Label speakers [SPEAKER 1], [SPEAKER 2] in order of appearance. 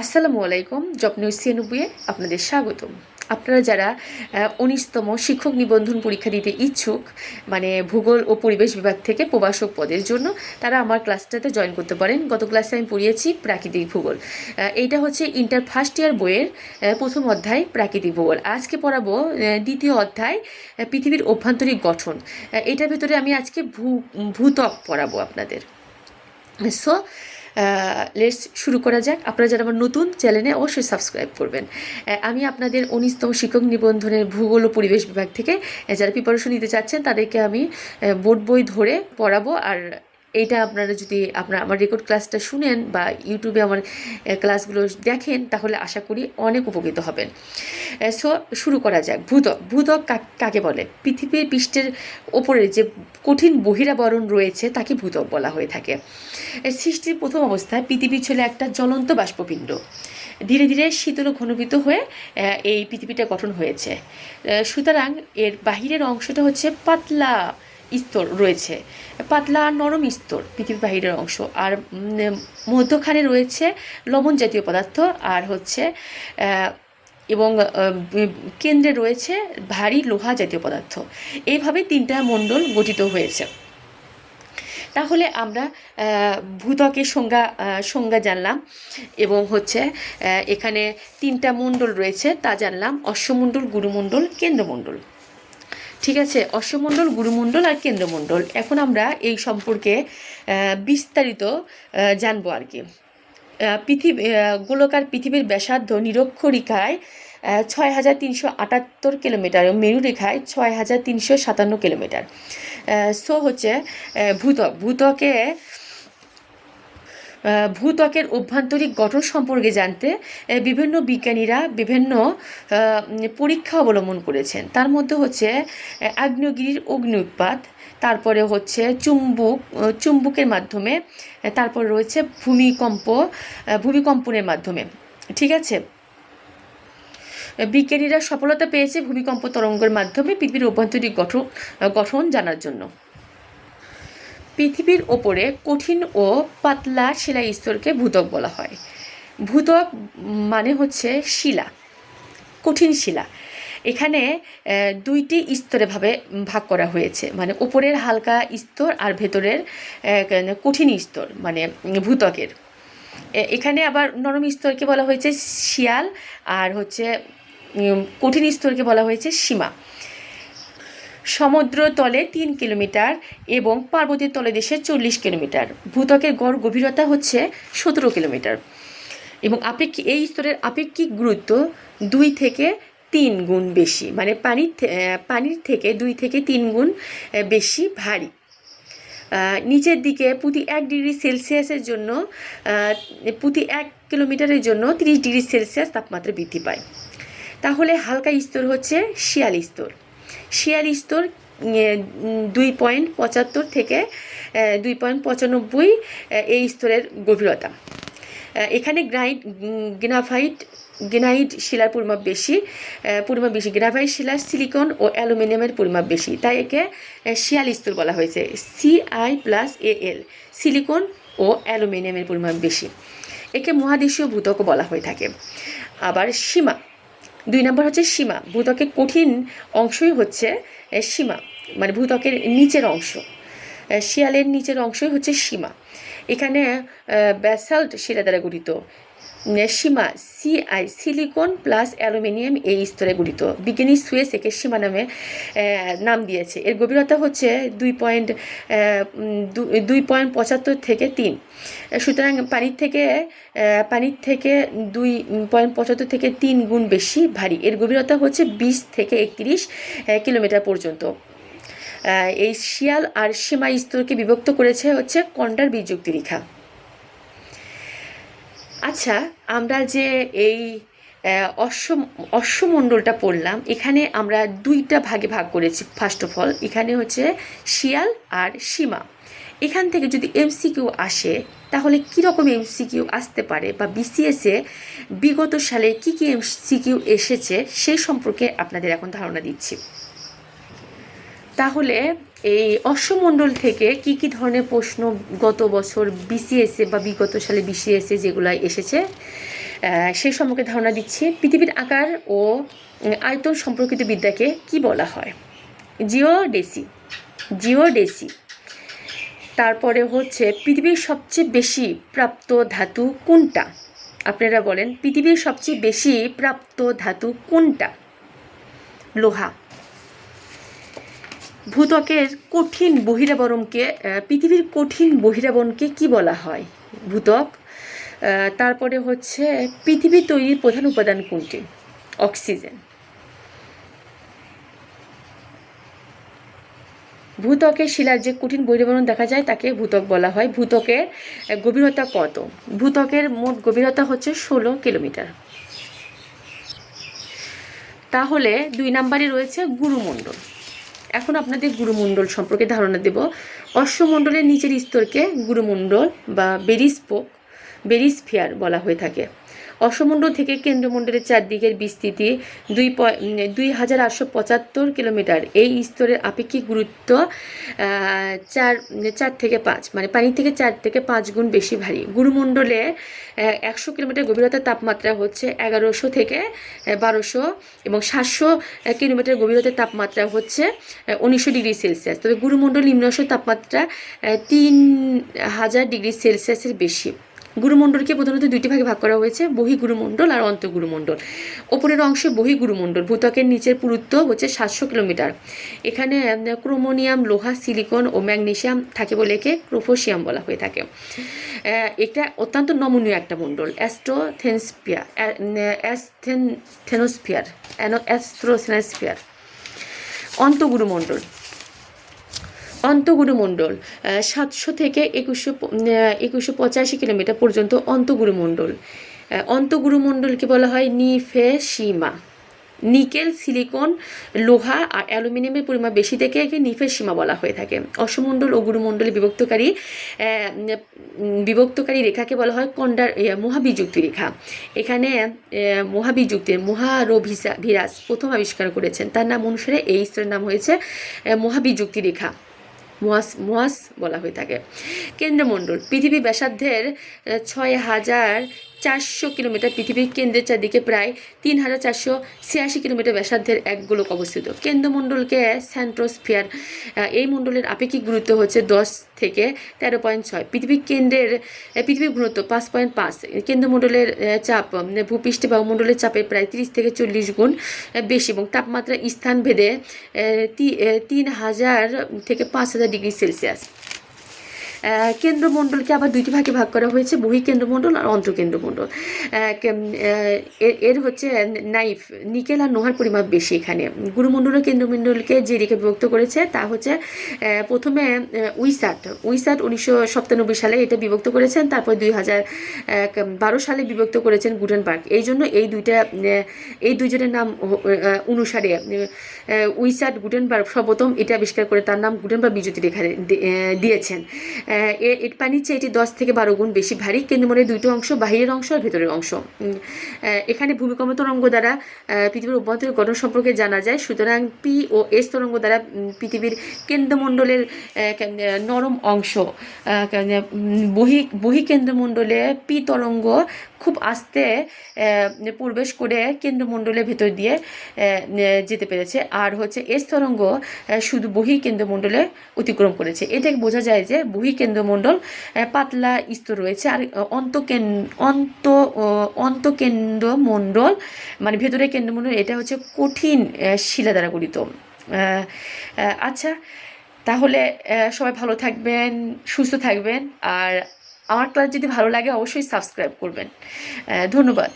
[SPEAKER 1] আসসালামু আলাইকুম। Job news ৯৬ আপনাদের স্বাগতম। আপনারা যারা ১৯তম শিক্ষক নিবন্ধন পরীক্ষা দিতে ইচ্ছুক, মানে ভূগোল ও পরিবেশ বিভাগ থেকে প্রভাষক পদের জন্য, তারা আমার ক্লাসটাতে জয়েন করতে পারেন। গত ক্লাসে আমি পড়িয়েছি প্রাকৃতিক ভূগোল। এইটা হচ্ছে ইন্টার ফার্স্ট ইয়ার বইয়ের প্রথম অধ্যায় প্রাকৃতিক ভূগোল। আজকে পড়াবো দ্বিতীয় অধ্যায় পৃথিবীর অভ্যন্তরীণ গঠন। এটার ভিতরে আমি আজকে ভূত্বক পড়াবো আপনাদের। সো লেটস শুরু করা যাক। আপনারা যারা আমার নতুন চ্যানেলে অবশ্যই সাবস্ক্রাইব করবেন। আমি আপনাদের ১৯তম শিক্ষক নিবন্ধনের ভূগোল ও পরিবেশ বিভাগ থেকে যারা প্রিপারেশন নিতে চাচ্ছেন তাদেরকে আমি বোর্ড বই ধরে পড়াবো। আর এইটা আপনারা যদি আমার রেকর্ড ক্লাসটা শুনেন বা ইউটিউবে আমার ক্লাসগুলো দেখেন তাহলে আশা করি অনেক উপকৃত হবেন। সো শুরু করা যাক। ভূত্বক কাকে বলে? পৃথিবীর পৃষ্ঠের ওপরে যে কঠিন বহিরাবরণ রয়েছে তাকে ভূত্বক বলা হয়ে থাকে। সৃষ্টির প্রথম অবস্থায় পৃথিবী ছিল একটা জ্বলন্ত বাষ্পপিণ্ড। ধীরে ধীরে শীতল ঘনীভূত হয়ে এই পৃথিবীটা গঠন হয়েছে। সুতরাং এর বাহিরের অংশটা হচ্ছে পাতলা স্তর রয়েছে, পাতলা নরম স্তর পৃথিবীর বাহিরের অংশ। আর মধ্যখানে রয়েছে লবণ জাতীয় পদার্থ আর হচ্ছে এবং কেন্দ্রে রয়েছে ভারী লোহা জাতীয় পদার্থ। এইভাবে তিনটা মণ্ডল গঠিত হয়েছে। তাহলে আমরা ভূত্বকের সংজ্ঞা জানলাম এবং হচ্ছে এখানে তিনটা মণ্ডল রয়েছে তা জানলাম: অশ্বমণ্ডল, গুরুমণ্ডল, কেন্দ্রমণ্ডল। ঠিক আছে, অশ্বমণ্ডল, গুরুমণ্ডল আর কেন্দ্রমণ্ডল। এখন আমরা এই সম্পর্কে বিস্তারিত জানবো আর কি। গোলকার পৃথিবীর ব্যাসার্ধ নিরক্ষরেখায় ৬,৩৭৮ কিলোমিটার, মেরুরেখায় ৬,৩৫৭ কিলোমিটার। সো হচ্ছে ভূত্বকের অভ্যন্তরীণ গঠন সম্পর্কে জানতে বিভিন্ন বিজ্ঞানীরা বিভিন্ন পরীক্ষা অবলম্বন করেছেন। তার মধ্যে হচ্ছে আগ্নেয়গিরির অগ্নি উৎপাত, তারপরে হচ্ছে চুম্বকের মাধ্যমে, তারপর রয়েছে ভূমিকম্পনের মাধ্যমে। ঠিক আছে, বিজ্ঞানীরা সফলতা পেয়েছে ভূমিকম্প তরঙ্গের মাধ্যমে পৃথিবীর অভ্যন্তরীণ গঠন জানার জন্য। পৃথিবীর ওপরে কঠিন ও পাতলা শিলা স্তরকে ভূত্বক বলা হয়। ভূত্বক মানে হচ্ছে শিলা, কঠিন শিলা। এখানে দুইটি স্তরে ভাগ করা হয়েছে, মানে ওপরের হালকা স্তর আর ভেতরের কঠিন স্তর, মানে ভূত্বকের। এখানে আবার নরম স্তরকে বলা হয়েছে শিয়াল আর হচ্ছে কঠিন স্তরকে বলা হয়েছে সীমা। সমুদ্র তলে ৩ কিলোমিটার এবং পার্বতীয় তলদেশে ৪০ কিলোমিটার। ভূত্বকের গড় গভীরতা হচ্ছে ১৭ কিলোমিটার এবং এই স্তরের আপেক্ষিক গুরুত্ব ২ থেকে ৩ গুণ বেশি, মানে পানির থেকে ২ থেকে ৩ গুণ বেশি ভারী। নিচের দিকে প্রতি ১ ডিগ্রি সেলসিয়াসের জন্য প্রতি ১ কিলোমিটারের জন্য ৩০ ডিগ্রি সেলসিয়াস তাপমাত্রা বৃদ্ধি পায়। তাহলে হালকা স্তর হচ্ছে শিয়াল স্তর। শিয়াল স্তর ২.৭৫ থেকে ২.৯৫ এই স্তরের গভীরতা। এখানে গ্রানাইট শিলার পরিমাপ বেশি। গ্রানাইট শিলার সিলিকন ও অ্যালুমিনিয়ামের পরিমাপ বেশি, তাই একে শিয়াল স্তর বলা হয়েছে। Ci+Al, সিলিকন ও অ্যালুমিনিয়ামের পরিমাপ বেশি। একে মহাদেশীয় ভূত্বক বলা হয়ে থাকে। আবার সীমা, ২ নম্বর হচ্ছে সীমা। ভূত্বকের কঠিন অংশই হচ্ছে সীমা, মানে ভূত্বকের নিচের অংশ। শিয়ালের নিচের অংশই হচ্ছে সীমা। এখানে ব্যাসাল্ট শিলা দ্বারা গঠিত। সীমা সিলিকন প্লাস অ্যালুমিনিয়াম এই স্তরে গঠিত। বিজ্ঞানী সুয়েস একে সীমা নাম দিয়েছে। এর গভীরতা হচ্ছে ২.৭৫ থেকে ৩। সুতরাং পানির থেকে ২.৭৫ থেকে ৩ গুণ বেশি ভারী। এর গভীরতা হচ্ছে ২০ থেকে ৩১ কিলোমিটার পর্যন্ত। এই শিয়াল আর সীমা স্তরকে বিভক্ত করেছে হচ্ছে কন্ডার বিযুক্তি রেখা। আচ্ছা, আমরা যে এই অশ্বমণ্ডলটা পড়লাম, এখানে আমরা দুইটা ভাগে ভাগ করেছি। ফার্স্ট অফ অল এখানে হচ্ছে শিয়াল আর সীমা। এখান থেকে যদি এমসিকিউ আসে তাহলে কীরকম এমসিকিউ আসতে পারে, বা বিসিএসে বিগত সালে কি এমসিকিউ এসেছে সেই সম্পর্কে আপনাদের এখন ধারণা দিচ্ছি। তাহলে এই অশ্বমণ্ডল থেকে কি ধরনের প্রশ্ন গত বছর বিসিএসে বা বিগত সালে বিসিএসে যেগুলো এসেছে সেই সম্পর্কে ধারণা দিচ্ছি। পৃথিবীর আকার ও আয়তন সম্পর্কিত বিদ্যাকে কি বলা হয়? জিওডেসি। জিওডেসি। তারপরে হচ্ছে পৃথিবীর সবচেয়ে বেশি প্রাপ্ত ধাতু কোনটা? আপনারা বলেন, পৃথিবীর সবচেয়ে বেশি প্রাপ্ত ধাতু কোনটা? লোহা। ভূত্বকের কঠিন বহিরাবরণকে পৃথিবীর কঠিন বহিরাবরণকে কি বলা হয়? ভূত্বক। তারপরে হচ্ছে পৃথিবী তৈরির প্রধান উপাদান কোনটি? অক্সিজেন। ভূত্বকের শিলার যে কঠিন বহিরাবরণ দেখা যায় তাকে ভূত্বক বলা হয়। ভূত্বকের গভীরতা কত? ভূত্বকের মোট গভীরতা হচ্ছে 16 কিলোমিটার। তাহলে 2 নম্বরে রয়েছে গুরুমণ্ডল। এখন আপনাদের গুরুমণ্ডল সম্পর্কে ধারণা দেব। অশ্বমণ্ডলের নিচের স্তরকে গুরুমণ্ডল বা বেরিস্ফিয়ার বলা হয়ে থাকে। অশ্বমণ্ডল থেকে কেন্দ্রমণ্ডলের চারদিকের বিস্তৃতি 2875 কিলোমিটার। এই স্তরের আপেক্ষিক গুরুত্ব 4 থেকে 5, মানে পানি থেকে 4 থেকে 5 গুণ বেশি ভারী। গুরুমণ্ডলে 100 কিলোমিটার গভীরতার তাপমাত্রা হচ্ছে 1100 থেকে 1200 এবং 700 কিলোমিটার গভীরতার তাপমাত্রা হচ্ছে 1900 ডিগ্রি সেলসিয়াস। তবে গুরুমণ্ডল নিম্নাংশ তাপমাত্রা 3000 ডিগ্রি সেলসিয়াসের বেশি। গুরুমণ্ডলকে প্রধানত 2টি ভাগে ভাগ করা হয়েছে, বহিঃগুরুমণ্ডল আর অন্তঃগুরুমণ্ডল। ওপরের অংশে বহিঃগুরুমণ্ডল। ভূত্বকের নিচের পুরুত্ব হচ্ছে 700 কিলোমিটার। এখানে ক্রোমোনিয়াম, লোহা, সিলিকন ও ম্যাগনেসিয়াম থাকে বলে একে ক্রোফোসিয়াম বলা হয়ে থাকে। এটা অত্যন্ত নমনীয় একটা মণ্ডল। অ্যাস্ট্রোথেনোস্ফিয়ার। অন্তঃগুরুমণ্ডল। অন্তঃগুরুমণ্ডল 700 থেকে 2185 কিলোমিটার পর্যন্ত অন্তঃগুরুমণ্ডল। অন্তঃগুরুমণ্ডলকে বলা হয় নিফেসিমা। নিকেল, সিলিকন, লোহা আর অ্যালুমিনিয়ামের পরিমাণ বেশি থেকে একে নিফেসিমা বলা হয়ে থাকে। অশ্বমণ্ডল ও গুরুমণ্ডলে বিভক্তকারী রেখাকে বলা হয় মহাবিযুক্তি রেখা। এখানে মহারভিরাস প্রথম আবিষ্কার করেছেন। তার নাম অনুসারে এই স্তরের নাম হয়েছে মহাবিযুক্তি রেখা। মোয়াস বলা হয়ে থাকে। কেন্দ্রমণ্ডল। পৃথিবী ব্যাসার্ধের 6400 কিলোমিটার। পৃথিবীর কেন্দ্রের চারদিকে প্রায় 3486 কিলোমিটার ব্যাসার্ধের এক গোলক অবস্থিত। কেন্দ্রমণ্ডলকে সেন্ট্রোস্ফিয়ার। এই মণ্ডলের আপেক্ষিক গুরুত্ব হচ্ছে 10 থেকে 13.6। পৃথিবীর ঘনত্ব 5.5। কেন্দ্রমণ্ডলের চাপ ভূপৃষ্ঠে বায়ুমণ্ডলের চাপের প্রায় 30 থেকে 40 গুণ বেশি এবং তাপমাত্রা স্থান ভেদে 3000 থেকে 5000 ডিগ্রি সেলসিয়াস। কেন্দ্রমণ্ডলকে আবার 2টি ভাগে ভাগ করা হয়েছে, বহিঃকেন্দ্রমণ্ডল আর অন্তঃকেন্দ্রমণ্ডল। এর হচ্ছে নিকেল আর লোহার পরিমাণ বেশি এখানে। গুরুমণ্ডল ও কেন্দ্রমণ্ডলকে যে রেখে বিভক্ত করেছে তা হচ্ছে প্রথমে উইসাট 1997 সালে এটা বিভক্ত করেছেন। তারপর 2012 সালে বিভক্ত করেছেন গুটেনবার্গ। এই জন্য এই দুইজনের নাম অনুসারে উইসাট গুটেনবার্গ সর্বপ্রথম এটা আবিষ্কার করে তার নাম গুটেনবার্গ বিযুক্তি রেখা দিয়েছেন। এর পানির চেয়ে এটি 10 থেকে 12 গুণ বেশি ভারী। কেন্দ্রমণ্ডলের 2টি অংশ, বাহিরের অংশ আর ভেতরের অংশ। এখানে ভূমিকম্প তরঙ্গ দ্বারা পৃথিবীর অভ্যন্তরীণ গঠন সম্পর্কে জানা যায়। সুতরাং পি ও এস তরঙ্গ দ্বারা পৃথিবীর কেন্দ্রমণ্ডলের নরম অংশ, বহিঃকেন্দ্রমণ্ডলে পি তরঙ্গ খুব আস্তে প্রবেশ করে কেন্দ্রমণ্ডলের ভেতর দিয়ে যেতে পেরেছে, আর হচ্ছে এস তরঙ্গ শুধু বহিঃকেন্দ্রমণ্ডলে অতিক্রম করেছে। এ থেকে বোঝা যায় যে বহিঃকেন্দ্রমণ্ডল পাতলা স্তর রয়েছে, আর অন্তঃকেন্দ্রমণ্ডল মানে ভেতরের কেন্দ্রমণ্ডল এটা হচ্ছে কঠিন শিলা দ্বারা গঠিত। আচ্ছা, তাহলে সবাই ভালো থাকবেন, সুস্থ থাকবেন, আর আমার ক্লাস যদি ভালো লাগে অবশ্যই সাবস্ক্রাইব করবেন। ধন্যবাদ।